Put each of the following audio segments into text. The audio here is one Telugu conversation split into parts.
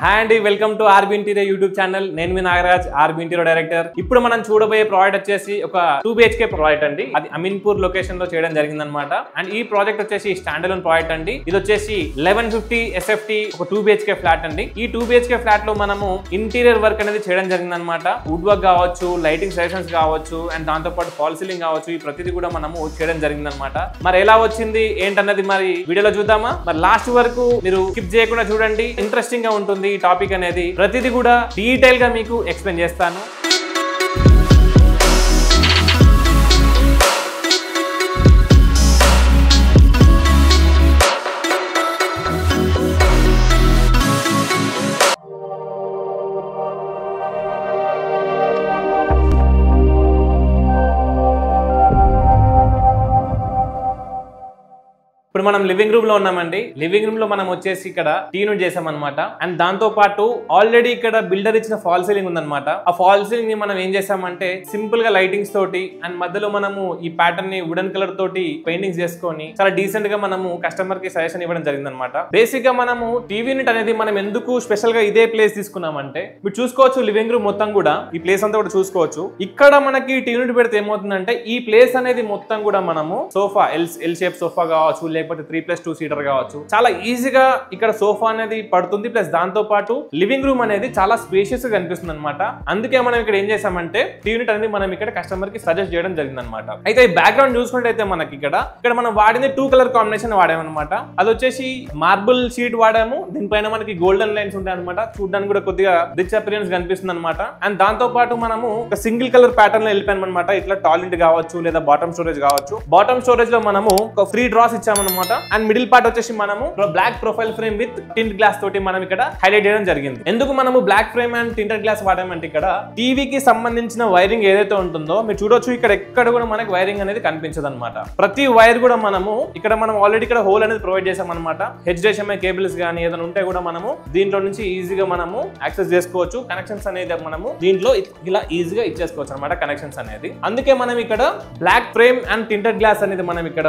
హాయ్ అండి, welcome to RB interior YouTube channel. నేను మీ నాగరాజ్, ఆర్బీ ఇంటీరియర్ డైరెక్టర్. ఇప్పుడు మనం చూడబోయే ప్రాజెక్ట్ వచ్చేసి ఒక 2 BHK ప్రాజెక్ట్ అండి. అది అమీన్పూర్ లొకేషన్ లో చేయడం జరిగింది అనమాట. అండ్ ఈ ప్రాజెక్ట్ వచ్చేసి స్టాండ్ అలోన్ ప్రాజెక్ట్ అండి. ఇది వచ్చేసి 1150 SFT ఒక 2 BHK ఫ్లాట్ అండి. ఈ 2 BHK ఫ్లాట్ లో మనము ఇంటీరియర్ వర్క్ అనేది చేయడం జరిగింది అనమాట. వుడ్ వర్క్ కావచ్చు, లైటింగ్ సెషన్స్ కావచ్చు, అండ్ దాంతో పాటు ఫాల్ సీలింగ్ కావచ్చు, ఈ ప్రతిదీ కూడా మనము చేయడం జరిగింది అనమాట. మరి ఎలా వచ్చింది ఏంటన్నది మరి వీడియోలో చూద్దామా? మరి లాస్ట్ వరకు మీరు స్కిప్ చేయకుండా చూడండి, ఇంట్రెస్టింగ్ గా ఉంటుంది. ఈ టాపిక్ అనేది ప్రతిదీ కూడా డీటెయిల్ గా మీకు ఎక్స్ప్లెయిన్ చేస్తాను. ఇప్పుడు మనం లివింగ్ రూమ్ లో ఉన్నామండి. లివింగ్ రూమ్ లో మనం వచ్చేసి ఇక్కడ యూనిట్ చేసామన్నమాట. అండ్ దాంతో పాటు ఆల్రెడీ ఇక్కడ బిల్డర్ ఇచ్చిన ఫాల్ సీలింగ్ ఉందన్నమాట. ఆ ఫాల్ సీలింగ్ ని మనం ఏం చేసామంటే సింపుల్ గా లైటింగ్స్ తోటి అండ్ మధ్యలో మనము ఈ ప్యాటర్న్ ని వుడెన్ కలర్ తోటి పెయింటింగ్స్ చేసుకొని చాలా డీసెంట్ గా మనము కస్టమర్ కి సజెషన్ ఇవ్వడం జరిగిందనమాట. బేసిక్ గా మనము టీవీ యూనిట్ అనేది మనం ఎందుకు స్పెషల్ గా ఇదే ప్లేస్ తీసుకున్నామంటే, మీరు చూసుకోవచ్చు లివింగ్ రూమ్ మొత్తం కూడా ఈ ప్లేస్ అంతా కూడా చూసుకోవచ్చు. ఇక్కడ మనకి టీవీ యూనిట్ పెడితే ఏమవుతుందంటే ఈ ప్లేస్ అనేది మొత్తం కూడా మనము సోఫా ఎల్ షేప్ సోఫా కావచ్చు, లేకపోతే 3+2 సీటర్ కావచ్చు, చాలా ఈజీగా ఇక్కడ సోఫా అనేది పడుతుంది. ప్లస్ దాంతో పాటు లివింగ్ రూమ్ అనేది చాలా స్పేషియస్ గా కనిపిస్తుంది అనమాట. అందుకే మనం ఇక్కడ ఏం చేసామంటే యూనిట్ అనేది మనం ఇక్కడ కస్టమర్ కి సజెస్ట్ చేయడం జరిగింది అనమాట. అయితే ఈ బ్యాక్గ్రౌండ్ చూసుకుంటే మనకి ఇక్కడ మనం వాడింది 2 కలర్ కాంబినేషన్ వాడామన్నమాట. అది వచ్చేసి మార్బుల్ షీట్ వాడాము. దీనిపైన మనకి గోల్డెన్ లైన్స్ ఉంటాయి అనమాట. చూడడానికి కూడా కొద్దిగా రిచ్ అపిరియన్స్ కనిపిస్తుంది అనమాట. అండ్ దాంతో పాటు మనము ఒక సింగిల్ కలర్ ప్యాటర్న్ లో వెళ్ళిపోయాం అనమాట. ఇట్లా టాయిలెట్ కావచ్చు, లేదా బాటమ్ స్టోరేజ్ కావచ్చు. బాటమ్ స్టోరేజ్ లో మనము ఒక ఫ్రీ డ్రాస్ ఇచ్చామన్నమాట. అండ్ మిడిల్ పార్ట్ వచ్చేసి మనము black profile frame with tint glass తోటి మనం ఇక్కడ హైలైట్ చేయడం జరిగింది. ఎందుకు మనము black frame and tinted glass వాడామంటే, ఇక్కడ టీవీకి సంబంధించిన వైరింగ్ ఏదైతే ఉంటుందో మీరు చూడొచ్చు, ఇక్కడ ఎక్కడ కూడా మనకి వైరింగ్ అనేది కనిపించదు అనమాట. ప్రతి వైర్ కూడా మనం ఆల్రెడీ ఇక్కడ హోల్ అనేది ప్రొవైడ్ చేసాం అనమాట. HDMI కేబుల్స్ కానీ ఏదైనా ఉంటే కూడా మనము దీంట్లో నుంచి ఈజీగా మనము యాక్సెస్ చేసుకోవచ్చు. కనెక్షన్స్ అనేది మనము దీంట్లో ఇలా ఈజీగా ఇచ్చేసుకోవచ్చు అనమాట, కనెక్షన్స్ అనేది. అందుకే మనం ఇక్కడ black frame and tinted glass అనేది మనం ఇక్కడ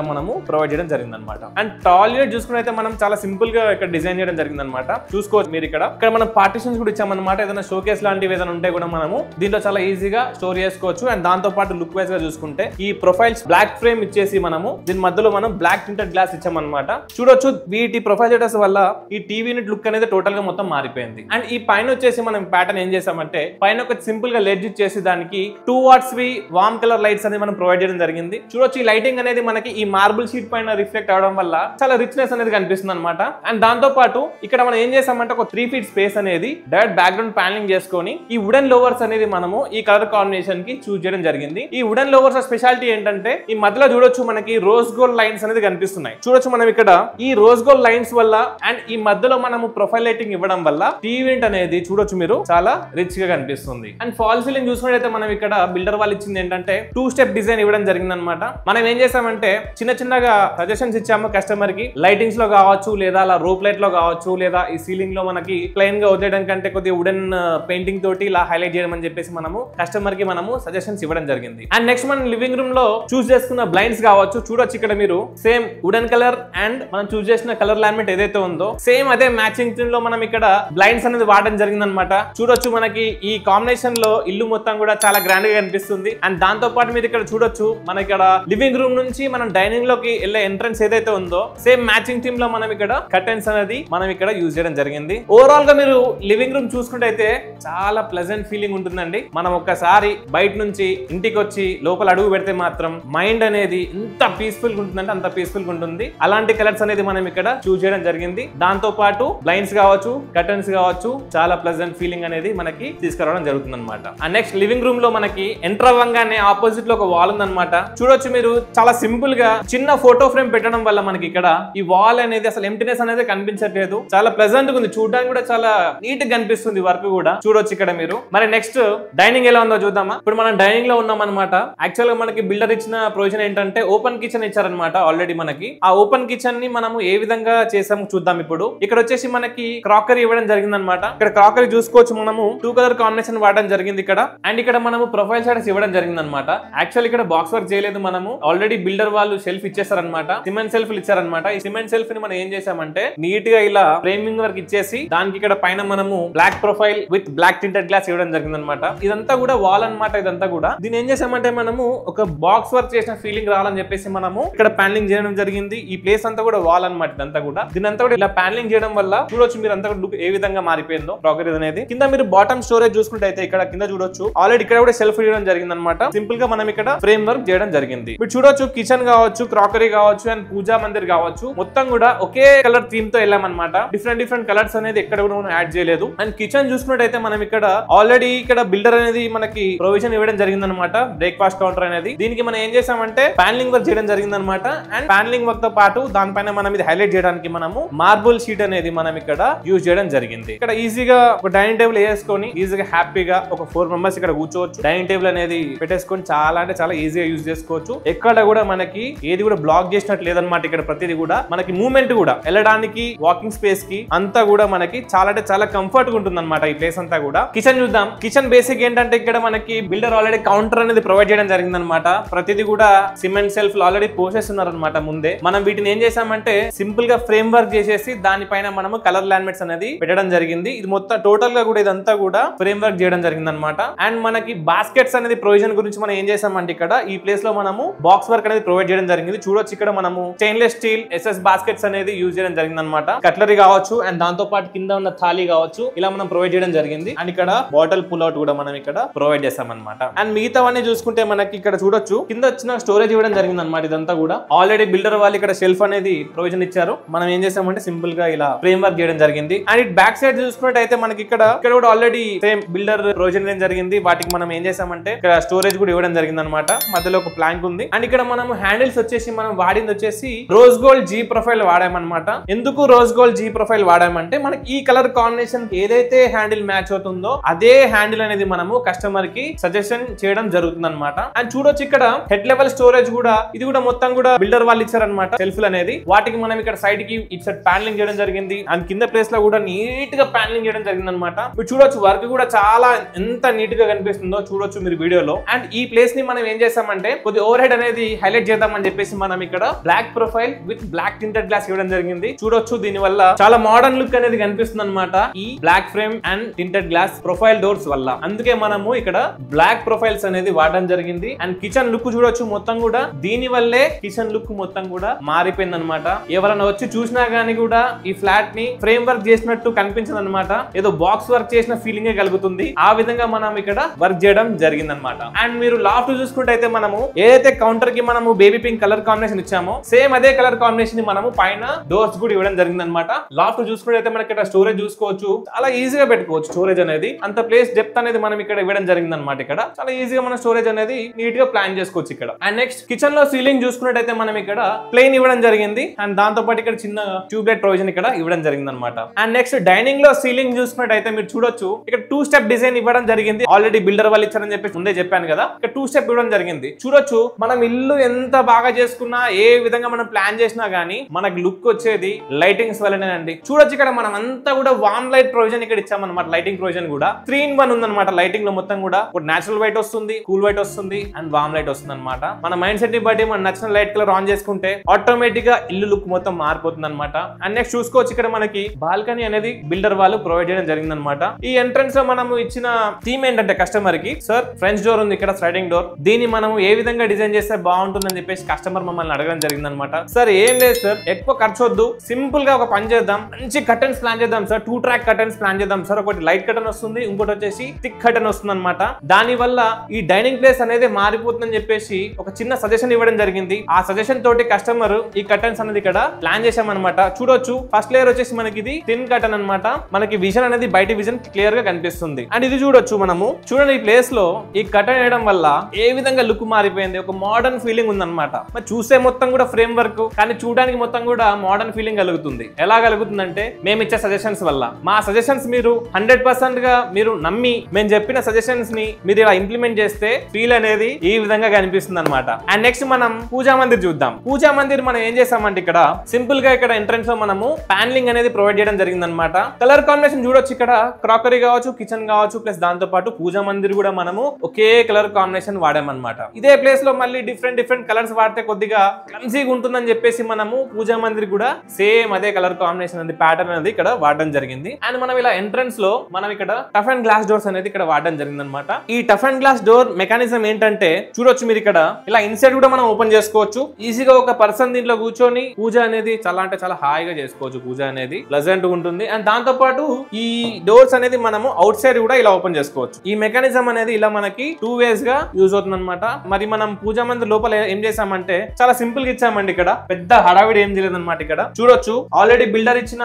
ప్రొవైడ్ చేయడం జరిగింది అనమాట. అండ్ టాయిలెట్ చూసుకుంటే మనం చాలా సింపుల్ గా ఇక్కడ డిజైన్ చేయడం జరిగింది అనమాట. చూసుకోవచ్చు మీరు ఇక్కడ మనం పార్టిషన్స్ కూడా ఇచ్చామన్నమాట. ఏదైనా షోకేస్ లాంటివి ఏదైనా ఉంటే కూడా మనము దీంట్లో చాలా ఈజీగా స్టోర్ చేసుకోవచ్చు. అండ్ దాంతో పాటు లుక్ వైజ్ గా చూసుకుంటే ఈ ప్రొఫైల్స్ బ్లాక్ ఫ్రేమ్ ఇచ్చేసి మనము దీని మధ్యలో మనం బ్లాక్ టింటెడ్ గ్లాస్ ఇచ్చామన్నమాట. చూడొచ్చు వీటి ప్రొఫైల్ షేడర్స్ వల్ల ఈ టీవీ యూనిట్ లుక్ అనేది టోటల్ గా మొత్తం మారిపోయింది. అండ్ ఈ పైన వచ్చేసి మనం ప్యాటర్న్ ఏం చేసామంటే, పైన ఒక సింపుల్ గా లెడ్జ్ ఇచ్చేసి దానికి 2 watts వార్మ్ కలర్ లైట్స్ అనేది మనం ప్రొవైడ్ చేయడం జరిగింది. చూడొచ్చు ఈ లైటింగ్ అనేది మనకి ఈ మార్బుల్ షీట్ పైన రిఫ్లెక్ట్ అవడం వల్ల చాలా రిచ్నెస్ అనేది కనిపిస్తుంది అనమాట. అండ్ దాంతో పాటు ఇక్కడ మనం ఏం చేసామంటే ఒక 3 feet స్పేస్ అనేది డైరెక్ట్ బ్యాక్గ్రౌండ్ ప్యానలింగ్ చేసుకొని ఈ వుడెన్ లోవర్స్ అనేది మనము ఈ కలర్ కాంబినేషన్ కి చూస్ చేయడం జరిగింది. ఈ వుడెన్ లోవర్స్ స్పెషాలిటీ ఏంటంటే, ఈ మధ్యలో చూడొచ్చు మనకి రోజ్ గోల్డ్ లైన్స్ అనేది కనిపిస్తున్నాయి. చూడొచ్చు మనం ఇక్కడ ఈ రోజ్ గోల్డ్ లైన్స్ వల్ల అండ్ ఈ మధ్యలో మనము ప్రొఫైల్ లైటింగ్ ఇవ్వడం వల్ల టీవీ అనేది చూడొచ్చు మీరు చాలా రిచ్ గా కనిపిస్తుంది. అండ్ ఫాల్ సీలింగ్ చూసుకున్నట్లయితే మనం ఇక్కడ బిల్డర్ వాళ్ళు ఇచ్చింది ఏంటంటే 2 step డిజైన్ ఇవ్వడం జరిగింది అనమాట. మనం ఏం చేసామంటే చిన్నగా సజెషన్స్ ఇచ్చాము కస్టమర్ కి. లైటింగ్స్ లో కావచ్చు, లేదా అలా రోప్ లైట్ లో కావచ్చు, లేదా ఈ సీలింగ్ లో మనకి ప్లెయిన్ గా వదిలేయడం కంటే కొద్దిగా వుడెన్ పెయింటింగ్ తోటి ఇలా హైలైట్ చేయడం అని చెప్పేసి మనము కస్టమర్ కి సజెషన్స్ ఇవ్వడం జరిగింది. అండ్ నెక్స్ట్ మనం లివింగ్ రూమ్ లో చూస్ చేసుకున్న బ్లైండ్స్ కావచ్చు. చూడొచ్చు ఇక్కడ మీరు సేమ్ వుడెన్ కలర్ అండ్ మనం చూస్ చేసిన కలర్ లామినేట్ ఏదైతే ఉందో సేమ్ అదే మ్యాచింగ్ థీమ్ లో మనం ఇక్కడ బ్లైండ్స్ అనేది వాడడం జరిగింది అనమాట. చూడొచ్చు మనకి ఈ కాంబినేషన్ లో ఇల్లు మొత్తం కూడా చాలా గ్రాండ్ గా కనిపిస్తుంది. అండ్ దాంతో పాటు మీరు ఇక్కడ చూడొచ్చు మనకి ఇక్కడ లివింగ్ రూమ్ నుంచి మనం డైనింగ్ లోకి వెళ్ళే ఎంట్రన్స్ ఏదైతే ఉందో సేమ్ మ్యాచింగ్ థీమ్ లో మనం ఇక్కడ కర్టెన్స్ అనేది మనం ఇక్కడ యూజ్ చేయడం జరిగింది. ఓవరాల్ గా మీరు లివింగ్ రూమ్ చూసుకుంటే అయితే చాలా ప్లెజెంట్ ఫీలింగ్ ఉంటుందండి. మనం ఒక్కసారి బయట నుంచి ఇంటికి వచ్చి లోపల అడుగు పెడితే మాత్రం మైండ్ అనేది ఎంత పీస్ఫుల్ గా ఉంటుందంటే అంత పీస్ఫుల్ గా ఉంటుంది. అలాంటి కలర్స్ అనేది మనం ఇక్కడ చూస్ చేయడం జరిగింది. దాంతో పాటు బ్లైండ్స్ కావచ్చు, కర్టెన్స్ కావచ్చు, చాలా ప్లెజెంట్ ఫీలింగ్ అనేది మనకి తీసుకురావడం జరుగుతుంది అనమాట. అండ్ నెక్స్ట్ లివింగ్ రూమ్ లో మనకి ఎంటర్ అవ్వగానే ఆపోజిట్ లో ఒక వాల్ ఉందన్నమాట. చూడొచ్చు మీరు చాలా సింపుల్ గా చిన్న ఫోటో ఫ్రేమ్ పెట్టడం వల్ల మనకి ఇక్కడ ఈ వాల్ అనేది అసలు ఎంప్టీనెస్ అనేది కనిపించట్లేదు. చాలా ప్లెజెంట్ గా ఉంది, చూడడానికి కూడా చాలా నీట్ గా కనిపిస్తుంది వర్క్ కూడా. చూడొచ్చు ఇక్కడ మీరు. మరి నెక్స్ట్ డైనింగ్ ఎలా ఉందో చూద్దామా. ఇప్పుడు మనం డైనింగ్ లో ఉన్నాం అనమాట. యాక్చువల్ గా మనకి బిల్డర్ ఇచ్చిన ప్రొవిజన్ ఏంటంటే ఓపెన్ కిచెన్ ఇచ్చారనమాట. ఆల్రెడీ మనకి ఆ ఓపెన్ కిచెన్ ని మనము ఏ విధంగా చేసాము చూద్దాం. ఇప్పుడు ఇక్కడ వచ్చేసి మనకి క్రాకరీ ఇవ్వడం జరిగింది అనమాట. ఇక్కడ క్రాకరీ చూసుకోవచ్చు మనము 2 కలర్ కాంబినేషన్ వాడడం జరిగింది ఇక్కడ. అండ్ ఇక్కడ మనము ప్రొఫైల్ షేడర్స్ ఇవ్వడం జరిగింది అనమాట. యాక్చువల్ ఇక్కడ బాక్స్ వర్క్ చేయలేదు మనము. ఆల్రెడీ బిల్డర్ వాళ్ళు షెల్ఫ్ ఇచ్చేస్తారనమాట. సిమెంట్ సెల్ఫ్ సెల్ఫ్ ఇచ్చారనమాట. ఈ సిమెంట్ సెల్ఫ్ ని మనం ఏం చేసామంటే నీట్ గా ఇలా ఫ్రేమింగ్ వర్క్ ఇచ్చేసి దానికి ఇక్కడ పైన మనము black profile with black tinted glass ఇవ్వడం జరిగింది అనమాట. ఇదంతా కూడా వాల్ అనమాట. ఇదంతా కూడా దీని ఏం చేసామంటే మనము ఒక బాక్స్ వర్క్ చేసిన ఫీలింగ్ రావాలని చెప్పేసి మనము ఇక్కడ ప్యానలింగ్ చేయడం జరిగింది. ఈ ప్లేస్ అంతా కూడా వాల్ అనమాట. ఇదంతా కూడా దీని అంతా కూడా ఇలా ప్యానలింగ్ చేయడం వల్ల చూడొచ్చు మీరు అంతా కూడా లుక్ ఏ విధంగా మారిపోయిందో క్రాకరీ అనేది. కింద మీరు బాటమ్ స్టోరేజ్ చూసుకుంటే అయితే ఇక్కడ కింద చూడొచ్చు ఆల్రెడీ ఇక్కడ కూడా సెల్ఫ్ ఇవ్వడం జరిగింది అనమాట. సింపుల్ గా మనం ఇక్కడ ఫ్రేమ్ వర్క్ చేయడం జరిగింది. మీరు చూడొచ్చు కిచెన్ కావచ్చు, క్రాకరీ కావచ్చు అండ్ పూజా మందిర్ కావచ్చు మొత్తం కూడా ఒకే కలర్ థీమ్ తో వెళ్ళామన్నమాట. డిఫరెంట్ కలర్స్ అనేది ఎక్కడ కూడా మనం యాడ్ చేయలేదు. అండ్ కిచెన్ చూసుకున్నట్టయితే మనం ఇక్కడ ఆల్రెడీ ఇక్కడ బిల్డర్ అనేది మనకి ప్రొవిజన్ ఇవ్వడం జరిగింది అనమాట. బ్రేక్ఫాస్ట్ కౌంటర్ అనేది దీనికి మనం ఏం చేసామంటే ప్యానలింగ్ వర్క్ చేయడం జరిగింది అనమాట. అండ్ ప్యానలింగ్ వర్క్ తో పాటు దానిపైన మనం ఇది హైలైట్ చేయడానికి మనము మార్బుల్ షీట్ అనేది మనం ఇక్కడ యూజ్ చేయడం జరిగింది. ఇక్కడ ఈజీగా ఒక డైనింగ్ టేబుల్ వేసుకొని ఈజీగా హ్యాపీగా ఒక 4 మెంబర్స్ ఇక్కడ కూర్చోవచ్చు. డైనింగ్ టేబుల్ అనేది పెట్టేసుకొని చాలా అంటే చాలా ఈజీగా యూజ్ చేసుకోవచ్చు. ఎక్కడ కూడా మనకి ఏది కూడా బ్లాక్ చేసినట్టు లేదనమాట. ఇక్కడ ప్రతిదీ కూడా మనకి మూవ్మెంట్ కూడా వెళ్ళడానికి వాకింగ్ స్పేస్ కి అంతా కూడా మనకి చాలా అంటే చాలా కంఫర్ట్ గా ఉంటుంది అనమాట ఈ ప్లేస్ అంతా కూడా. కిచెన్ చూద్దాం. కిచెన్ బేసిక్ ఏంటంటే ఇక్కడ మనకి బిల్డర్ ఆల్రెడీ కౌంటర్ అనేది ప్రొవైడ్ చేయడం జరిగింది అనమాట. ప్రతిదీ కూడా సిమెంట్ సెల్ఫ్ ఆల్రెడీ పోసేస్తున్నారు అనమాట. ముందే మనం వీటిని ఏం చేసామంటే సింపుల్ గా ఫ్రేమ్ వర్క్ చేసేసి దానిపైన మనము కలర్ లామినేట్స్ అనేది పెట్టడం జరిగింది. ఇది మొత్తం టోటల్ గా కూడా ఇదంతా కూడా ఫ్రేమ్ వర్క్ చేయడం జరిగింది అనమాట. అండ్ మనకి బాస్కెట్స్ అనేది ప్రొవిజన్ గురించి మనం ఏం చేసామంటే ఇక్కడ ఈ ప్లేస్ లో మనము బాక్స్ వర్క్ అనేది ప్రొవైడ్ చేయడం జరిగింది. చూడొచ్చు ఇక్కడ మనము స్టెయిన్లెస్ స్టీల్ ఎస్ఎస్ బాస్కెట్స్ అనేది యూజ్ చేయడం జరిగింది అనమాట. కట్లరీ కావచ్చు అండ్ దాంతో పాటు కింద ఉన్న థాలీ కావచ్చు ఇలా మనం ప్రొవైడ్ చేయడం జరిగింది. అండ్ ఇక్కడ బాటిల్ పుల్ అవుట్ కూడా మనం ఇక్కడ ప్రొవైడ్ చేసాం అనమాట. అండ్ మిగతావన్నీ చూసుకుంటే మనకి ఇక్కడ చూడొచ్చు కింద వచ్చిన స్టోరేజ్ ఇవ్వడం జరిగింది అనమాట. ఇదంతా కూడా ఆల్రెడీ బిల్డర్ వాళ్ళు ఇక్కడ షెల్ఫ్ అనేది ప్రొవిజన్ ఇచ్చారు. మనం ఏం చేసామంటే సింపుల్ గా ఇలా ఫ్రేమ్ వర్క్ చేయడం జరిగింది. అండ్ ఇట్ బ్యాక్ సైడ్ చూసుకున్నట్టయితే మనకి ఇక్కడ కూడా ఆల్రెడీ సేమ్ బిల్డర్ ప్రొవిజన్ చేయడం జరిగింది. వాటికి మనం ఏం చేసామంటే ఇక్కడ స్టోరేజ్ కూడా ఇవ్వడం జరిగింది అనమాట. మధ్యలో ఒక ప్లాంక్ ఉంది. అండ్ ఇక్కడ మనం హ్యాండిల్స్ వచ్చేసి మనం వాడింది వచ్చేసి రోజ్ గోల్డ్ జీ ప్రొఫైల్ వాడామన్నమాట. ఎందుకు రోజ్ గోల్డ్ జీ ప్రొఫైల్ వాడామంటే మనకి ఈ కలర్ కాంబినేషన్ ఏదైతే హ్యాండిల్ మ్యాచ్ అవుతుందో అదే హ్యాండిల్ అనేది మనము కస్టమర్ కి సజెషన్ చేయడం జరుగుతుంది అనమాట. అండ్ చూడొచ్చు ఇక్కడ హెడ్ లెవెల్ స్టోరేజ్ కూడా ఇది కూడా మొత్తం కూడా బిల్డర్ వాళ్ళు ఇచ్చారనమాట. సెల్ఫ్ అనేది వాటికి మనం ఇక్కడ సైడ్ కి ఇటు సైడ్ ప్యానలింగ్ చేయడం జరిగింది. అండ్ కింద ప్లేస్ లో కూడా నీట్ గా ప్యానలింగ్ చేయడం జరిగింది అనమాట. మీరు చూడొచ్చు వర్క్ కూడా చాలా ఎంత నీట్ గా కనిపిస్తుందో చూడొచ్చు మీరు వీడియోలో. అండ్ ఈ ప్లేస్ ని మనం ఏం చేసామంటే కొద్ది ఓవర్ హెడ్ అనేది హైలైట్ చేద్దామని చెప్పేసి మనం ఇక్కడ black profile with black tinted glass ఇవ్వడం జరిగింది. చూడొచ్చు దీని వల్ల చాలా మోడర్న్ లుక్ అనేది కనిపిస్తుంది అనమాట ఈ black frame and tinted glass profile doors వల్ల. అందుకే మనము ఇక్కడ బ్లాక్ ప్రొఫైల్స్ అనేది వాడడం జరిగింది. అండ్ కిచెన్ లుక్ చూడొచ్చు మొత్తం కూడా దీని వల్లే కిచెన్ లుక్ మొత్తం కూడా మారిపోయింది అనమాట. ఎవరైనా వచ్చి చూసినా గానీ కూడా ఈ ఫ్లాట్ ని ఫ్రేమ్ వర్క్ చేసినట్టు కనిపించదు అనమాట. ఏదో బాక్స్ వర్క్ చేసిన ఫీలింగ్ కలుగుతుంది. ఆ విధంగా మనం ఇక్కడ వర్క్ చేయడం జరిగింది అనమాట. అండ్ మీరు లాఫ్ట్ చూసుకుంటే అయితే మనము ఏదైతే కౌంటర్ కి మనము బేబీ పింక్ కలర్ కాంబినేషన్ ఇచ్చామో సేమ్ అదే కలర్ కాంబినేషన్ ని మనము పైన డోర్స్ కూడా ఇవ్వడం జరిగింది అనమాట. లాఫ్ట్ చూసుకుంటే అయితే మనకి ఇక్కడ స్టోరేజ్ చూసుకోవచ్చు. చాలా ఈజీగా పెట్టుకోవచ్చు స్టోరేజ్ అనేది. అంత ప్లేస్ డెప్త్ అనేది మనం ఇక్కడ ఇవ్వడం జరిగింది అనమాట. ఇక్కడ చాలా ఈజీగా మన స్టోరేజ్ అనేది నీట్ గా ప్లాన్ చేసుకోవచ్చు ఇక్కడ. అండ్ నెక్స్ట్ కిచెన్ లో సీలింగ్ చూసుకున్నట్టయితే మనం ఇక్కడ ప్లెయిన్ ఇవ్వడం జరిగింది. అండ్ దాంతో పాటు ఇక్కడ చిన్న ట్యూబ్లైట్ ప్రొవిజన్ ఇక్కడ ఇవ్వడం జరిగింది అనమాట. అండ్ నెక్స్ట్ డైనింగ్ లో సీలింగ్ చూసుకున్నట్టయితే మీరు చూడొచ్చు ఇక్కడ 2 స్టెప్ డిజైన్ ఇవ్వడం జరిగింది. ఆల్రెడీ బిల్డర్ వాళ్ళు ఇచ్చారని చెప్పి ముందే చెప్పాను కదా. ఇక్కడ 2 స్టెప్ ఇవ్వడం జరిగింది. చూడొచ్చు మనం ఇల్లు ఎంత బాగా చేసుకున్నా ఏ విధంగా మనం ప్లాన్ చేసినా గానీ మనకు లుక్ వచ్చేది లైటింగ్స్ వల్లనేనండి. చూడొచ్చు ఇక్కడ మనం అంతా కూడా వామ్ లైట్ ప్రొవిజన్ ఇక్కడ ఇచ్చామన్నమాట. లైటింగ్ ప్రొవిజన్ కూడా 3-in-1 ఉందన్నమాట. లైటింగ్ లో మొత్తం కూడా నేచురల్ వైట్ వస్తుంది, కూల్ వైట్ వస్తుంది అండ్ వామ్ లైట్ వస్తుంది అనమాట. మన మైండ్ సెట్ ని బట్టి మన నచ్చిన లైట్ కలర్ ఆన్ చేసుకుంటే ఆటోమేటిక్ గా ఇల్లు లుక్ మొత్తం మారిపోతుంది అనమాట. అండ్ నెక్స్ట్ చూసుకోవచ్చు ఇక్కడ మనకి బాల్కనీ అనేది బిల్డర్ వాళ్ళు ప్రొవైడ్ చేయడం జరిగింది అనమాట. ఈ ఎంట్రన్స్ లో మనం ఇచ్చిన థీమ్ ఏంటంటే కస్టమర్ కి సార్ ఫ్రెంచ్ డోర్ ఉంది ఇక్కడ స్లైడింగ్ డోర్, దీన్ని మనం ఏ విధంగా డిజైన్ చేస్తే బాగుంటుందని చెప్పేసి కస్టమర్ మమ్మల్ని అడగడం జరిగింది అనమాట. సార్ ఏం లేదు సార్, ఎక్కువ ఖర్చు వద్దు, సింపుల్ గా ఒక పని చేద్దాం, మంచి కర్టన్స్ ప్లాన్ చేద్దాం సార్, 2 ట్రాక్ కర్టన్స్ ప్లాన్ చేద్దాం సార్. ఒకటి లైట్ కర్టన్ వస్తుంది, ఇంకోటి వచ్చేసి థిక్ కర్టన్ వస్తుంది అనమాట. దాని వల్ల ఈ డైనింగ్ ప్లేస్ అనేది మారిపోతుందని చెప్పేసి ఒక చిన్న సజెషన్ ఇవ్వడం జరిగింది. ఆ సజెషన్ తోటి కస్టమర్ ఈ కర్టన్స్ అనేది ఇక్కడ ప్లాన్ చేసామన్నమాట. చూడొచ్చు ఫస్ట్ లేయర్ వచ్చేసి మనకి ఇది థిన్ కర్టన్ అనమాట. మనకి విజన్ అనేది బయట విజన్ క్లియర్ గా కనిపిస్తుంది. అండ్ ఇది చూడొచ్చు మనము. చూడండి ఈ ప్లేస్ లో ఈ కర్టన్ వేయడం వల్ల ఏ విధంగా లుక్ మారిపోయింది, ఒక మోడర్న్ ఫీలింగ్ ఉందన్నమాట. మరి చూసే మొత్తం కూడా ఫ్రేమ్ వర్క్ కానీ చూడడానికి మొత్తం కూడా మోడర్న్ ఫీలింగ్ కలుగుతుంది. ఎలా కలుగుతుందంటే మేము ఇచ్చే సజెషన్స్ వల్ల. మా సజెషన్స్ మీరు 100% గా మీరు నమ్మి మేము చెప్పిన సజెషన్స్ ని మీరు ఇలా ఇంప్లిమెంట్ చేస్తే ఫీల్ అనేది ఈ విధంగా కనిపిస్తుంది అనమాట. అండ్ నెక్స్ట్ మనం పూజా మందిర్ చూద్దాం. పూజా మందిర్ మనం ఏం చేసామంటే ఇక్కడ సింపుల్ గా ఇక్కడ ఎంట్రన్స్ లో మనము ప్యానలింగ్ అనేది ప్రొవైడ్ చేయడం జరిగింది అనమాట. కలర్ కాంబినేషన్ చూడొచ్చు ఇక్కడ క్రాకరీ కావచ్చు, కిచెన్ కావచ్చు, ప్లస్ దాంతో పాటు పూజా మందిర్ కూడా మనము ఒకే కలర్ కాంబినేషన్ వాడామన్నమాట. ఇదే ప్లేస్ లో మళ్ళీ డిఫరెంట్ కలర్స్ వాడితే కొద్దిగా క్లమ్సీగా ఉంటుంది ఉంటుందని చెప్పేసి మనము పూజా మందిర్ కూడా సేమ్ అదే కలర్ కాంబినేషన్ అనేది ప్యాటర్న్ అనేది ఇక్కడ వాడడం జరిగింది. అండ్ మనం ఇలా ఎంట్రన్స్ లో మనం ఇక్కడ టఫ్ అండ్ గ్లాస్ డోర్స్ అనేది ఇక్కడ వాడడం జరిగింది అనమాట. ఈ tough and glass door mechanism ఏంటంటే చూడొచ్చు మీరు ఇక్కడ ఇలా ఇన్సైడ్ కూడా మనం ఓపెన్ చేసుకోవచ్చు. ఈజీగా ఒక పర్సన్ దీంట్లో కూర్చొని పూజ అనేది చాలా అంటే చాలా హాయిగా చేసుకోవచ్చు. పూజ అనేది ప్లెజెంట్ ఉంటుంది. అండ్ దాంతో పాటు ఈ డోర్స్ అనేది మనము అవుట్ సైడ్ కూడా ఇలా ఓపెన్ చేసుకోవచ్చు. ఈ మెకానిజం అనేది ఇలా మనకి 2 వేస్ గా యూజ్ అవుతుంది అనమాట. మరి మనం పూజా మందిర్ లోపల ఏం చేసామంటే చాలా సింపుల్ గా ఇచ్చామండి. ఇక్కడ పెద్ద హడావిడి ఏం చేయలేదు అనమాట. ఇక్కడ చూడొచ్చు ఆల్రెడీ బిల్డర్ ఇచ్చిన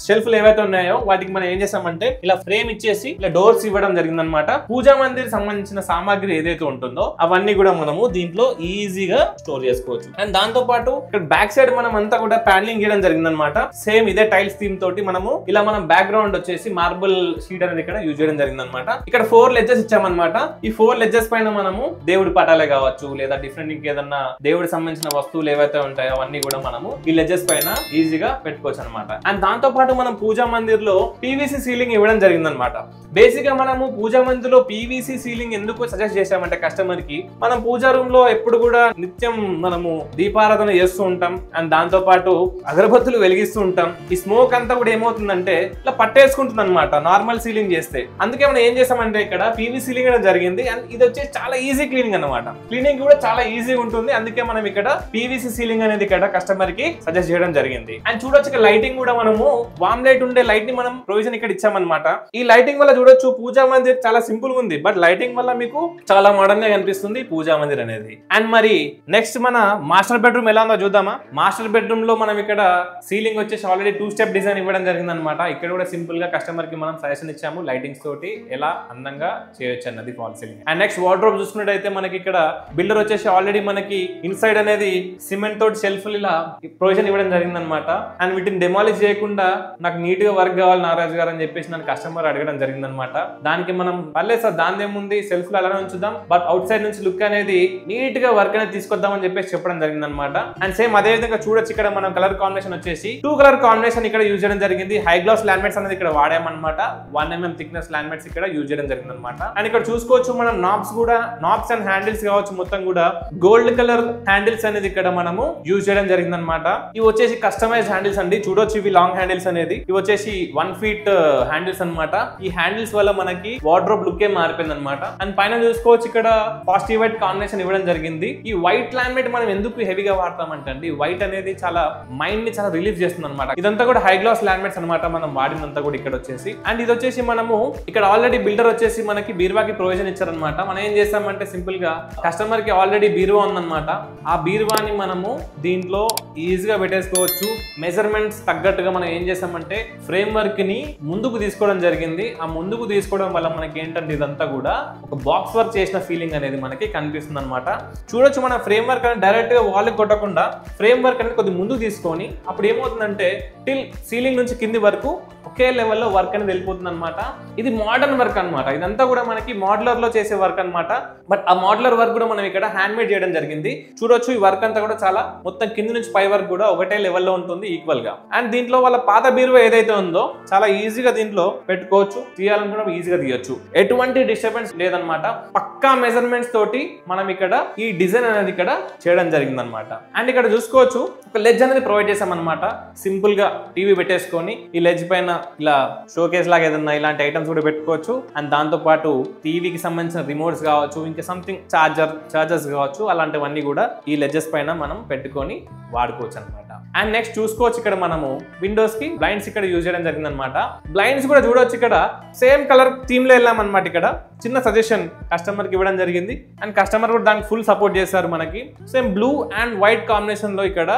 షెల్ఫ్లు ఏవైతే ఉన్నాయో వాటికి మనం ఏం చేసామంటే ఇలా ఫ్రేమ్ ఇచ్చేసి ఇలా డోర్స్ ఇవ్వడం జరిగింది అనమాట. పూజా మందిర్ సంబంధించిన సామాగ్రి ఏదైతే ఉంటుందో అవన్నీ కూడా మనము దీంట్లో ఈజీగా స్టోర్ చేసుకోవచ్చు. అండ్ దాంతో పాటు ఇక్కడ బ్యాక్ సైడ్ మనం అంతా కూడా ప్యానలింగ్ చేయడం జరిగింది అనమాట. సేమ్ ఇదే టైల్స్ థీమ్ తోటి మనము ఇలా మనం బ్యాక్ గ్రౌండ్ వచ్చేసి మార్బుల్ షీట్ అనేది ఇక్కడ యూజ్ చేయడం జరిగింది అనమాట. ఇక్కడ 4 లెడ్జెస్ ఇచ్చామన్నమాట. ఈ 4 లెడ్జెస్ పైన మనము దేవుడి పటాలే కావచ్చు లేదా డిఫరెంట్ ఇంకేదన్నా దేవుడికి సంబంధించిన వస్తువులు ఏవైతే ఉంటాయో అవన్నీ కూడా మనము ఈ లెడ్జెస్ పైన ఈజీగా పెట్టుకోవచ్చు అనమాట. అండ్ దాంతో పాటు మనం పూజా మందిర్ లో పీవీసీ సీలింగ్ ఇవ్వడం జరిగింది అనమాట. బేసిక్ గా మనము పూజా మందిర్ లో పీవీసీ సీలింగ్ ఎందుకు సజెస్ట్ చేసామంటే కస్టమర్ కి మనం పూజా రూమ్ లో ఎప్పుడు కూడా నిత్యం మనము దీపారాధన చేస్తూ ఉంటాం. అండ్ దాంతో పాటు అగరబత్తులు వెలిగిస్తూ ఉంటాం. ఈ స్మోక్ అంతా కూడా ఏమవుతుందంటే ఇలా పట్టేసుకుంటుంది అనమాట నార్మల్ సీలింగ్ చేస్తే. అందుకే మనం ఏం చేసామంటే ఇక్కడ పీవీ సీలింగ్ అనేది జరిగింది. అండ్ ఇది వచ్చేసి చాలా ఈజీ క్లీనింగ్ అనమాట. క్లీనింగ్ కూడా చాలా ఈజీ ఉంటుంది. అందుకే మనం ఇక్కడ పీవీసీ సీలింగ్ అనేది ఇక్కడ కస్టమర్ కి సజెస్ట్ చేయడం జరిగింది. అండ్ చూడొచ్చు ఇక్కడ లైటింగ్ కూడా మనము వామ్ లైట్ ఉండే లైట్ ని మనం ప్రొవిజన్ ఇక్కడ ఇచ్చామన్నమాట. ఈ లైటింగ్ వల్ల చూడొచ్చు పూజా మందిర్ చాలా సింపుల్ గా ఉంది. బట్ లైటింగ్ వల్ల మీకు చాలా మోడర్న్ గా కనిపిస్తుంది పూజా మందిర్ అనేది. అండ్ మరి నెక్స్ట్ మన మాస్టర్ బెడ్రూమ్ ఎలా ఉందో చూద్దామా. మాస్టర్ బెడ్రూమ్ లో మనం ఇక్కడ సీలింగ్ వచ్చేసి ఆల్రెడీ 2 స్టెప్ డిజైన్ ఇవ్వడం జరిగింది అనమాట. ఇక్కడ కూడా సింపుల్ గా కస్టమర్ కి మనం సజెషన్ ఇచ్చాము లైటింగ్స్ తోటి ఎలా అందంగా చేయొచ్చు అన్నది fall ceiling. And next wardrobe చూసుకున్నట్టయితే మనకి ఇక్కడ బిల్డర్ వచ్చేసి ఆల్రెడీ మనకి ఇన్సైడ్ అనేది సిమెంట్ తోటి షెల్ఫ్ ఇలా ప్రొవిజన్ ఇవ్వడం జరిగింది అనమాట. అండ్ వీటిని డెమాలిష్ చేయకుండా నాకు నీట్ గా వర్క్ కావాలి నారాజు గారు అని చెప్పేసి నన్ను కస్టమర్ అడగడం జరిగింది అనమాట. దానికి మనం పర్లేదు సార్ దాని ఏముంది సెల్ఫ్ లో అలానే ఉంచుదాం బట్ అవుట్ సైడ్ నుంచి లుక్ అనేది నీట్ గా వర్క్ అనేది తీసుకొద్దాం అని చెప్పేసి చెప్పడం జరిగింది అనమాట. అండ్ సేమ్ అదే విధంగా చూడొచ్చు ఇక్కడ మనం కలర్ కాంబినేషన్ వచ్చేసి 2 కలర్ కాంబినేషన్ ఇక్కడ యూజ్ చేయడం జరిగింది. హై గ్లాస్ లామినేట్స్ అనేది ఇక్కడ వాడామన్నమాట. 1 mm థిక్నెస్ లామినేట్స్ ఇక్కడ యూజ్ చేయడం జరిగింది అనమాట. అండ్ ఇక్కడ చూసుకోవచ్చు మనం నాబ్స్ కూడా నాబ్స్ అండ్ హ్యాండిల్స్ కావచ్చు మొత్తం కూడా గోల్డ్ కలర్ హ్యాండిల్స్ అనేది ఇక్కడ మనము యూజ్ చేయడం జరిగింది అనమాట. ఇవి వచ్చేసి కస్టమైజ్ హ్యాండిల్స్ అండి. చూడొచ్చు ఇవి లాంగ్ హ్యాండిల్స్ అనేది ఇవి వచ్చేసి 1 feet హ్యాండిల్స్ అనమాట. ఈ హ్యాండిల్స్ వల్ల మనకి వార్డ్రోబ్ లుక్ ఏ మారిపోయింది అనమాట. అండ్ పైన చూసుకోవచ్చు ఇక్కడ పాజిటివ్ వైట్ కాంబినేషన్ ఇవ్వడం జరిగింది. ఈ వైట్ లామినేట్ మనం ఎందుకు హెవీగా వాడతామంటే అండి వైట్ అనేది చాలా మైండ్ ని చాలా రిలీఫ్ చేస్తుంది అనమాట. ఇదంతా కూడా హై గ్లాస్ లామినేట్స్ అనమాట మనం వాడినంతా కూడా ఇక్కడ వచ్చేసి. అండ్ ఇది వచ్చేసి మనము ఇక్కడ ఆల్రెడీ బిల్డర్ వచ్చేసి మనకి బీరువాకి ప్రొవిజన్ ఇచ్చారనమాట. మనం ఏం చేస్తామంటే సింపుల్ గా కస్టమర్ కి ఆల్రెడీ బీరువా ఉందన్నమాట. ఆ బీరువాని మనము దీంట్లో ఈజీగా పెట్టేసుకోవచ్చు. మెజర్మెంట్స్ తగ్గట్టుగా మనం ఏం చేస్తామంటే ఫ్రేమ్ వర్క్ ని ముందుకు తీసుకోవడం జరిగింది. ఆ ముందుకు తీసుకోవడం వల్ల మనకి ఏంటంటే ఇదంతా కూడా ఒక బాక్స్ వర్క్ చేసిన ఫీలింగ్ అనేది మనకి కనిపిస్తుంది అనమాట. చూడొచ్చు మన ఫ్రేమ్ వర్క్ అనేది డైరెక్ట్ గా వాల్ కొట్టకుండా ఫ్రేమ్ వర్క్ అనేది కొద్దిగా ముందుకు తీసుకొని అప్పుడు ఏమవుతుందంటే టిల్ సీలింగ్ నుంచి కింది వరకు ఒకే లెవెల్లో వర్క్ అనేది వెళ్ళిపోతుంది అనమాట. ఇది మోడర్న్ వర్క్ అనమాట. ఇదంతా కూడా మనకి మోడ్యులర్ లో చేసే వర్క్ అనమాట. బట్ ఆ మోడ్యులర్ వర్క్ కూడా మనం ఇక్కడ హ్యాండ్ మేడ్ చేయడం జరిగింది. చూడొచ్చు ఈ వర్క్ అంతా కూడా చాలా మొత్తం కింది నుంచి పై వరకు కూడా ఒకటే లెవెల్లో ఉంటుంది ఈక్వల్ గా. అండ్ దీంట్లో వాళ్ళ పాత బీరువా ఏదైతే ఉందో చాలా ఈజీగా దీంట్లో పెట్టుకోవచ్చు. తీయాలనుకున్నా ఈజీగా తీయొచ్చు. ఎటువంటి డిస్టర్బెన్స్ లేదనమాట. పక్కా మెజర్మెంట్స్ తోటి మనం ఇక్కడ ఈ డిజైన్ అనేది ఇక్కడ చేయడం జరిగింది అనమాట. అండ్ ఇక్కడ చూసుకోవచ్చు ఒక లెడ్జ్ అనేది ప్రొవైడ్ చేసాం అనమాట. సింపుల్ గా టీవీ పెట్టేసుకొని ఈ లెడ్జ్ పైన ఇలా షోకేస్ లాగా ఏదన్నా ఇలాంటి ఐటమ్స్ కూడా పెట్టుకోవచ్చు. అండ్ దాంతో పాటు టీవీకి సంబంధించిన రిమోట్స్ కావచ్చు ఇంకా సంథింగ్ చార్జర్స్ కావచ్చు అలాంటివన్నీ కూడా ఈ లెడ్జెస్ పైన మనం పెట్టుకొని వాడుకోవచ్చు అనమాట. అండ్ నెక్స్ట్ చూసుకోవచ్చు ఇక్కడ మనము విండోస్ కి బ్లైండ్స్ ఇక్కడ యూజ్ చేయడం జరిగింది అనమాట. బ్లైండ్స్ కూడా చూడవచ్చు ఇక్కడ సేమ్ కలర్ థీమ్ లో వెళ్ళాం అనమాట. ఇక్కడ చిన్న సజెషన్ కస్టమర్ కి ఇవ్వడం జరిగింది. అండ్ కస్టమర్ కూడా దానికి ఫుల్ సపోర్ట్ చేశారు. మనకి same blue and white combination లో ఇక్కడ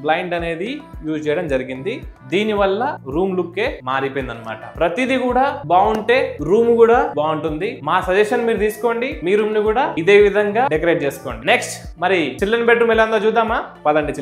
బ్లైండ్ అనేది యూజ్ చేయడం జరిగింది. దీని వల్ల రూమ్ లుక్ మారిపోయింది అనమాట. ప్రతిదీ కూడా బాగుంటే రూమ్ కూడా బాగుంటుంది. మా సజెషన్ మీరు తీసుకోండి. మీ రూమ్ ని కూడా ఇదే విధంగా డెకరేట్ చేసుకోండి. నెక్స్ట్ మరి చిల్డ్రన్ బెడ్రూమ్ ఎలా ఉందో చూద్దామా. పదండి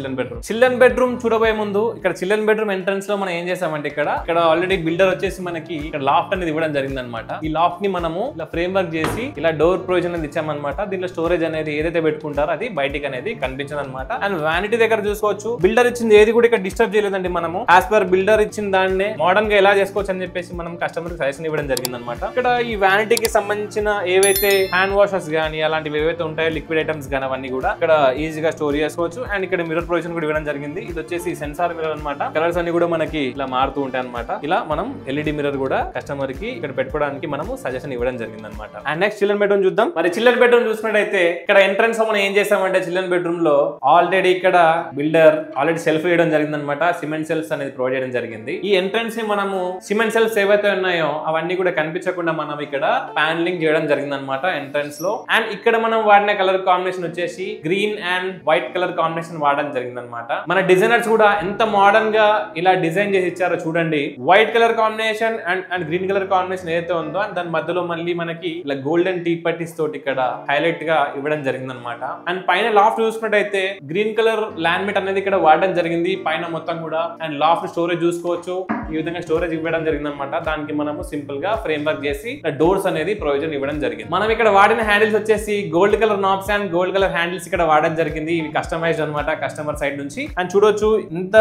చిల్డ్రన్ బెడ్రూమ్ చూడబోయే ముందు ఇక్కడ చిల్డ్రన్ బెడ్రూమ్ ఎంట్రన్స్ లో మనం ఏం చేసామంటే ఇక్కడ ఆల్రెడీ బిల్డర్ వచ్చేసి మనకి ఇక్కడ లాఫ్ట్ అనేది ఇవ్వడం జరిగింది అనమాట. ఈ లాఫ్ట్ ని మనము ఇలా ఫ్రేమ్ వర్క్ చేసి ఇలా డోర్ ప్రొవిజన్ అనేది ఇచ్చామన్నమాట. దీంట్లో స్టోరేజ్ అనేది ఏదైతే పెట్టుకుంటారో అది బయటికి అనేది కనిపించదు అనమాట. అండ్ వ్యానిటీ దగ్గర చూసుకోవచ్చు, బిల్డర్ ఇచ్చింది ఏది కూడా ఇక్కడ డిస్టర్బ్ చేయలేదండి. మనము యాజ్ పర్ బిల్డర్ ఇచ్చిన దాన్ని మోడర్న్ గా ఎలా చేసుకోవచ్చు అని చెప్పేసి మనం కస్టమర్ కి సజెషన్ ఇవ్వడం జరిగింది అనమాట. ఇక్కడ ఈ వ్యానిటీకి సంబంధించిన ఏవైతే హ్యాండ్ వాషర్స్ గానీ అలాంటివి ఏవైతే ఉంటాయో లిక్విడ్ ఐటమ్స్ గానీ అవన్నీ కూడా ఇక్కడ ఈజీగా స్టోర్ చేసుకోవచ్చు. అండ్ ఇక్కడ మిర్రర్ ప్రొవిజన్ కూడా ఇవ్వడం జరిగింది. ఇది వచ్చేసి సెన్సార్ మిర్రర్ అనమాట. కలర్స్ అన్ని కూడా మనకి ఇలా మారుతూ ఉంటాయి అనమాట. ఇలా మనం ఎల్ఈడి మిర్రర్ కూడా కస్టమర్ కి ఇక్కడ పెట్టుకోవడానికి మనము సజెషన్ ఇవ్వడం జరిగింది అనమాట. అండ్ నెక్స్ట్ చిల్డ్రన్ బెడ్రూమ్ చూద్దాం. మరి చిల్డ్రన్ బెడ్రూమ్ చూసినట్టయితే ఇక్కడ ఎంట్రన్స్ లో మనం ఏం చేసామంటే చిల్డ్రన్ బెడ్రూమ్ లో ఆల్రెడీ ఇక్కడ బిల్డర్ ఆల్రెడీ సెల్ఫ్ వేయడం జరిగింది అనమాట. సిమెంట్ సెల్ఫ్ అనేది ప్రొవైడ్ చేయడం జరిగింది. ఈ ఎంట్రన్స్ ని మనము సిమెంట్ సెల్ఫ్ ఏవైతే ఉన్నాయో అవన్నీ కూడా కనిపించకుండా మనం ఇక్కడ ప్యానలింగ్ చేయడం జరిగింది అనమాట ఎంట్రన్స్ లో. అండ్ ఇక్కడ మనం వాడిన కలర్ కాంబినేషన్ వచ్చేసి green and white colour combination వాడడం జరిగింది అనమాట. మన డిజైనర్స్ కూడా ఎంత మోడర్న్ గా ఇలా డిజైన్ చేసి ఇచ్చారో చూడండి. White colour combination and green colour combination ఏదైతే ఉందో దాని మధ్యలో మళ్ళీ మనకి ఇలా గోల్డెన్ టీ పట్టీస్ తోటి ఇక్కడ హైలైట్ గా ఇవ్వడం జరిగింది అనమాట. అండ్ పైన లాఫ్ట్ చూసుకున్నట్టయితే గ్రీన్ కలర్ లామినేట్ అనేది ఇక్కడ వాడడం జరిగింది పైన మొత్తం కూడా. అండ్ లాఫ్ట్ స్టోరేజ్ చూసుకోవచ్చు, ఈ విధంగా స్టోరేజ్ ఇవ్వడం జరిగింది అనమాట. దానికి మనము సింపుల్ గా ఫ్రేమ్ వర్క్ చేసి డోర్స్ అనేది ప్రొవిజన్ ఇవ్వడం జరిగింది. మనం ఇక్కడ వాడిన హ్యాండిల్స్ వచ్చేసి gold colour knobs and gold colour handles ఇక్కడ వాడడం జరిగింది. ఇవి కస్టమైజ్డ్ అనమాట కస్టమర్ సైడ్ నుంచి. అండ్ చూడొచ్చు ఇంత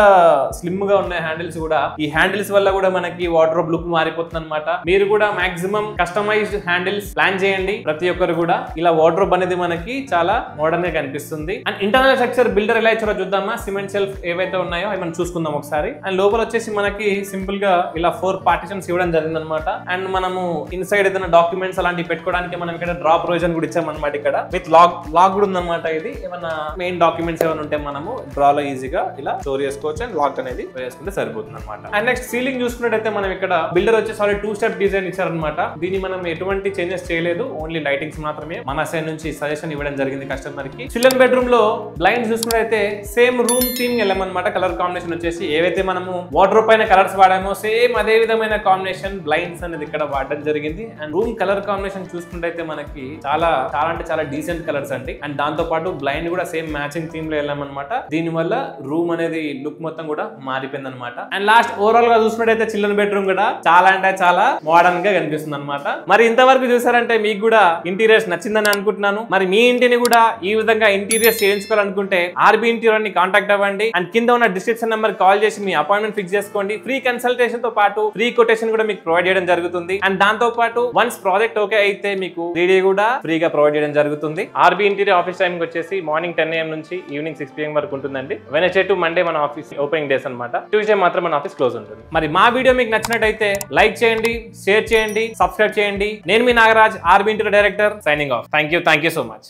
స్లిమ్ గా ఉన్న హ్యాండిల్స్ కూడా. ఈ హ్యాండిల్స్ వల్ల కూడా మనకి వార్డ్రోబ్ లుక్ మారిపోతుంది అనమాట. మీరు కూడా మాక్సిమం కస్టమైజ్డ్ హ్యాండిల్స్ ప్లాన్ చేయండి. ప్రతి ఒక్కరు కూడా ఇలా వార్డ్రోబ్ అనేది మనకి చాలా మోడర్న్ గా కనిపిస్తుంది. అండ్ ఇంటర్నల్ స్ట్రక్చర్ బిల్డర్ ఎలా ఇచ్చారో చూద్దామా. సిమెంట్ సెల్ఫ్ ఏవైతే ఉన్నాయో అవి మనం చూసుకుందాం ఒకసారి. అండ్ లోపల వచ్చేసి మనకి సింపుల్ గా ఇలా 4 పార్టిషన్స్ ఇవ్వడం జరిగింది అనమాట. అండ్ మనము ఇన్సైడ్ ఏదైనా డాక్యుమెంట్స్ అలాంటివి పెట్టుకోవడానికి మనం ఇక్కడ డ్రా ప్రొవిజన్ కూడా ఇచ్చామన్నమాట. ఇక్కడ విత్ లాక్ కూడా ఉందన్నమాట. ఇది ఏమైనా మెయిన్ డాక్యుమెంట్స్ ఏమైనా ఉంటే మనము డ్రా లో ఈజీగా ఇలా స్టోర్ చేసుకోవచ్చు. అండ్ లాక్ అనేది వేసుకుంటే సరిపోతుంది అనమాట. అండ్ నెక్స్ట్ సీలింగ్ చూసుకున్నట్టయితే మనం ఇక్కడ బిల్డర్ వచ్చేసి ఆల్రెడీ 2 స్టెప్ డిజైన్ ఇచ్చారనమాట. దీన్ని మనం ఎటువంటి చేంజెస్ చేయలేదు, ఓన్లీ లైటింగ్స్ మాత్రమే మన సైడ్ నుంచి సజెషన్ ఇవ్వడం జరిగింది కస్టమర్ కి. చిల్డ్రన్ బెడ్రూమ్ లో బ్లైండ్స్ చూసుకున్నట్టయితే సేమ్ రూమ్ థీమ్ వెళ్ళమన్నమాట. కలర్ కాంబినేషన్ వచ్చేసి ఏవైతే మనము వార్డ్రోబ్ పైన కలర్స్ వాడామో సేమ్ అదే విధమైన కాంబినేషన్ బ్లైండ్స్ అనేది ఇక్కడ వాడడం జరిగింది. అండ్ రూమ్ కలర్ కాంబినేషన్ చూసుకుంటే మనకి చాలా అంటే చాలా డీసెంట్ కలర్స్ అండి. అండ్ దాంతో పాటు బ్లైండ్ కూడా సేమ్ మ్యాచింగ్ థీమ్ లో వెళ్ళామన్నమాట. దీని వల్ల రూమ్ అనేది లుక్ మొత్తం కూడా మారిపోయింది అనమాట. అండ్ లాస్ట్ ఓవరాల్ గా చూసుకున్నట్టయితే చిల్డ్రన్ బెడ్రూమ్ కూడా చాలా అంటే చాలా మోడర్న్ గా కనిపిస్తుంది అనమాట. మరి ఇంతవరకు చూసారంటే మీకు కూడా ఇంటీరియర్స్ నచ్చిందని అనుకుంటున్నాను. మరి మీ ఇంటిని కూడా ఈ విధంగా ఇంటీరియర్స్ చేయించుకోవాలనుకుంటే ఆర్బీ ఇంటీరియర్ ని కాంటాక్ట్ అవ్వండి. అండ్ కింద ఉన్న డిస్క్రిప్షన్ నెంబర్ కాల్ చేసి మీ అపాయింట్మెంట్ ఫిక్స్ చేసుకోండి. ఫ్రీ కన్సల్టేషన్ తో పాటు ఫ్రీ కొటేషన్ కూడా మీకు ప్రొవైడ్ చేయడం జరుగుతుంది. అండ్ దాంతో పాటు వన్స్ ప్రాజెక్ట్ ఓకే అయితే మీకు 3D కూడా ఫ్రీగా ప్రొవైడ్ చేయడం జరుగుతుంది. ఆర్బీ ఇంటీరియర్ ఆఫీస్ టైమింగ్ వచ్చేసి మార్నింగ్ 10 AM నుంచి ఈవినింగ్ 6 PM వరకు ఉంటుందండి. వెనస్డే టు మండే మన ఆఫీస్ ఓపెనింగ్ డేస్ అనమాట. ట్యూస్డే మాత్రం మన ఆఫీస్ క్లోజ్ ఉంటుంది. మరి మా వీడియో మీకు నచ్చినట్టయితే లైక్ చేయండి, షేర్ చేయండి, సబ్స్క్రైబ్ చేయండి. నేను మీ Nagaraj, RB interior director, signing off. Thank you so much.